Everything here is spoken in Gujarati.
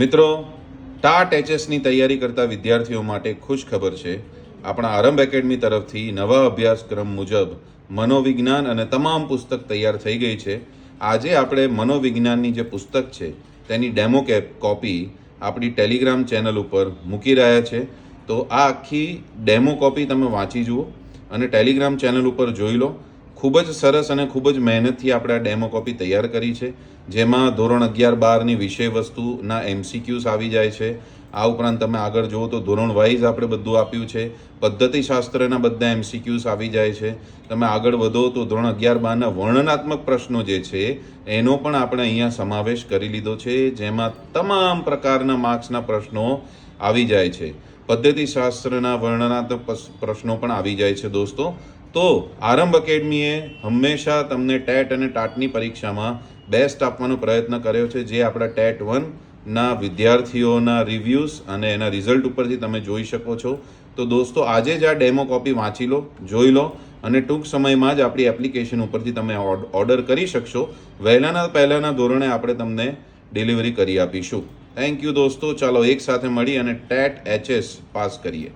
મિત્રો, ટાટ એચએસની તૈયારી કરતા વિદ્યાર્થીઓ માટે ખુશ ખબર છે. આપણા આરંભ એકેડમી તરફથી નવા અભ્યાસક્રમ મુજબ મનોવિજ્ઞાન અને તમામ પુસ્તક તૈયાર થઈ ગઈ છે. આજે આપણે મનોવિજ્ઞાનની જે પુસ્તક છે તેની ડેમો કોપી આપણી ટેલિગ્રામ ચેનલ ઉપર મૂકી રહ્યા છે. તો આ આખી ડેમો કોપી તમે વાંચી જુઓ અને ટેલિગ્રામ ચેનલ ઉપર જોઈ લો. ખૂબ જ સરસ અને ખૂબ જ મહેનતથી આપણે આ ડેમો કોપી તૈયાર કરી છે, જેમાં ધોરણ 11-12ની વિષય વસ્તુના MCQs આવી જાય છે. આ ઉપરાંત તમે આગળ જુઓ તો ધોરણ વાઇઝ આપણે બધું આપ્યું છે. પદ્ધતિશાસ્ત્રના બધા MCQs આવી જાય છે. તમે આગળ વધો તો ધોરણ 11-12ના વર્ણનાત્મક પ્રશ્નો જે છે એનો પણ આપણે અહીંયા સમાવેશ કરી લીધો છે, જેમાં તમામ પ્રકારના માર્ક્સના પ્રશ્નો આવી જાય છે. પદ્ધતિશાસ્ત્રના વર્ણનાત્મક પ્રશ્નો પણ આવી જાય છે દોસ્તો. તો આરંભ એકેડમીએ હંમેશા તમને ટેટ અને ટાટની પરીક્ષામાં બેસ્ટ આપવાનો પ્રયત્ન કર્યો છે, જે આપણા ટેટ 1ના વિદ્યાર્થીઓના રિવ્યૂઝ અને એના રિઝલ્ટ ઉપરથી તમે જોઈ શકો છો. તો દોસ્તો, આજે જ આ ડેમો કોપી વાંચી લો, જોઈ લો અને ટૂંક સમયમાં જ આપણી એપ્લિકેશન ઉપરથી તમે ઓર્ડર કરી શકશો. પહેલાના ધોરણે આપણે તમને ડિલિવરી કરી આપીશું. થેન્ક યુ દોસ્તો. ચાલો એક સાથે મળી અને ટેટ HS પાસ કરીએ.